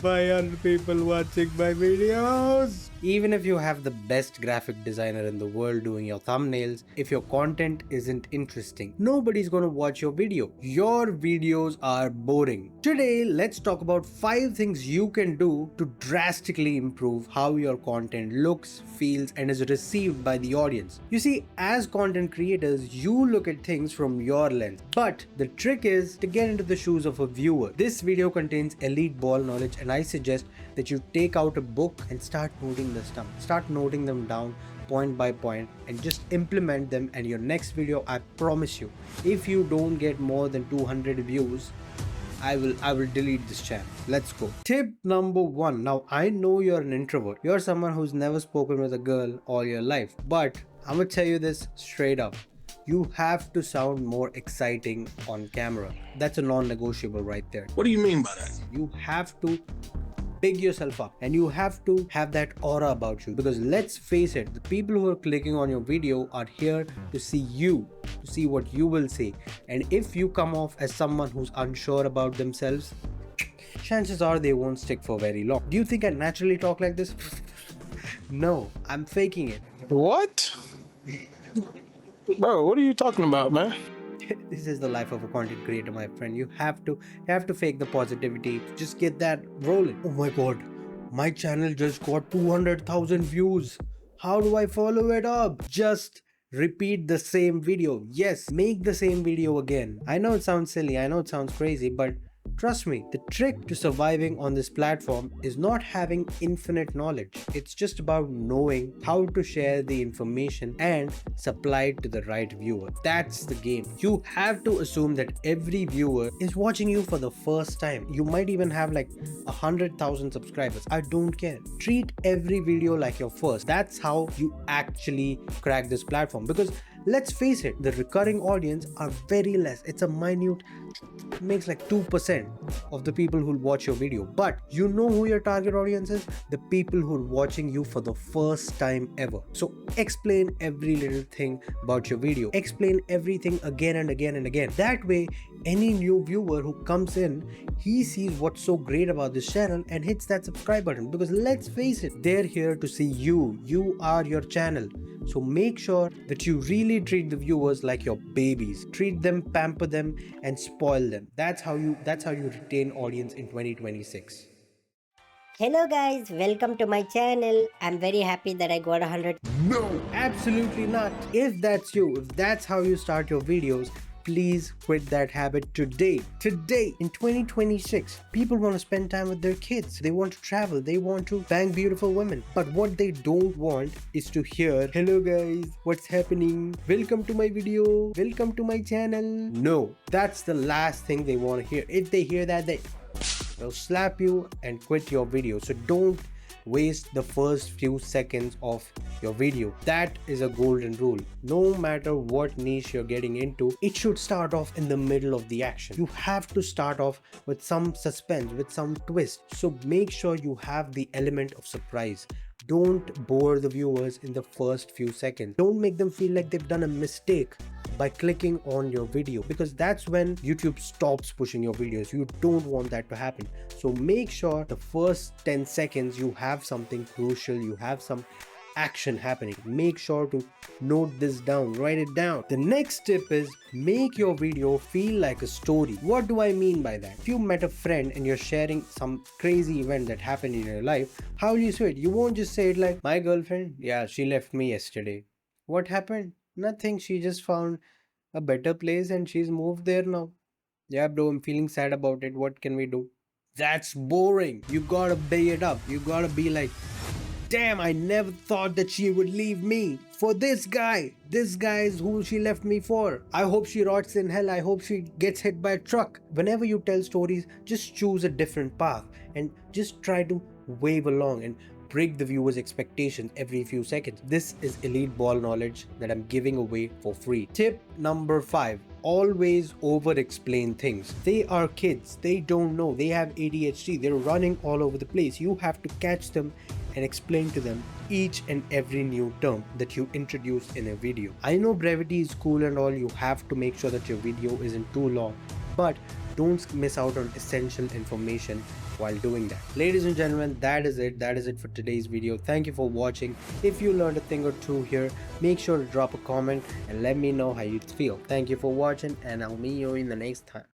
Why aren't people watching my videos? Even if you have the best graphic designer in the world doing your thumbnails, if your content isn't interesting, nobody's gonna watch your video. Your videos are boring. Today, let's talk about 5 things you can do to drastically improve how your content looks, feels, and is received by the audience. You see, as content creators, you look at things from your lens. But the trick is to get into the shoes of a viewer. This video contains elite ball knowledge, and I suggest that you take out a book and start noting the stuff. Start noting them down point by point and just implement them, and your next video, I promise you, if you don't get more than 200 views, I will delete this channel. Let's go. Tip number 1. Now I know you're an introvert. You're someone who's never spoken with a girl all your life. But I'm gonna tell you this straight up. You have to sound more exciting on camera. That's a non-negotiable right there. What do you mean by that? You have to big yourself up and you have to have that aura about you, because let's face it, the people who are clicking on your video are here to see you, to see what you will say. And if you come off as someone who's unsure about themselves, chances are they won't stick for very long. Do you think I naturally talk like this? No, I'm faking it. What? Bro, what are you talking about, man? This is the life of a content creator, my friend. You have to fake the positivity. Just get that rolling. Oh my god, my channel just got 200,000 views. How do I follow it up? Just repeat the same video. Yes, make the same video again. I know it sounds silly, I know it sounds crazy, but trust me, the trick to surviving on this platform is not having infinite knowledge. It's just about knowing how to share the information and supply it to the right viewer. That's the game. You have to assume that every viewer is watching you for the first time. You might even have like 100,000 subscribers. I don't care. Treat every video like your first. That's how you actually crack this platform, because let's face it, the recurring audience are very less. It's a minute, makes like 2% of the people who'll watch your video. But you know who your target audience is? The people who are watching you for the first time ever. So explain every little thing about your video. Explain everything again and again and again. That way, any new viewer who comes in, he sees what's so great about this channel and hits that subscribe button. Because let's face it, they're here to see you. You are your channel. So make sure that you really treat the viewers like your babies. Treat them, pamper them, and spoil them. That's how you retain audience in 2026. Hello guys, welcome to my channel. I'm very happy that I got 100. No, absolutely not. If that's you, if that's how you start your videos, please quit that habit today. Today, in 2026, people want to spend time with their kids. They want to travel. They want to bang beautiful women. But what they don't want is to hear, hello guys, what's happening? Welcome to my video. Welcome to my channel. No, that's the last thing they want to hear. If they hear that, they'll slap you and quit your video. So don't waste the first few seconds of your video. That is a golden rule. No matter what niche you're getting into, it should start off in the middle of the action. You have to start off with some suspense, with some twist. So make sure you have the element of surprise. Don't bore the viewers in the first few seconds. Don't make them feel like they've done a mistake by clicking on your video, because that's when YouTube stops pushing your videos. You don't want that to happen. So make sure the first 10 seconds you have something crucial, you have some action happening. Make sure to note this down, write it down. The next tip is make your video feel like a story. What do I mean by that? If you met a friend and you're sharing some crazy event that happened in your life, how will you say it? You won't just say it like, my girlfriend, yeah, she left me yesterday. What happened? Nothing, she just found a better place and she's moved there now. Yeah bro, I'm feeling sad about it. What can we do? That's boring. You gotta big it up. You gotta be like, damn, I never thought that she would leave me for this guy. This guy is who she left me for. I hope she rots in hell. I hope she gets hit by a truck. Whenever you tell stories, just choose a different path and just try to wave along and break the viewer's expectations every few seconds. This is elite ball knowledge that I'm giving away for free. Tip number 5. Always over explain things. They are kids. They don't know. They have ADHD. They're running all over the place. You have to catch them and explain to them each and every new term that you introduce in a video. I know brevity is cool and all. You have to make sure that your video isn't too long, but don't miss out on essential information while doing that. Ladies and gentlemen, that is it. That is it for today's video. Thank you for watching. If you learned a thing or two here, make sure to drop a comment and let me know how you feel. Thank you for watching, and I'll meet you in the next time.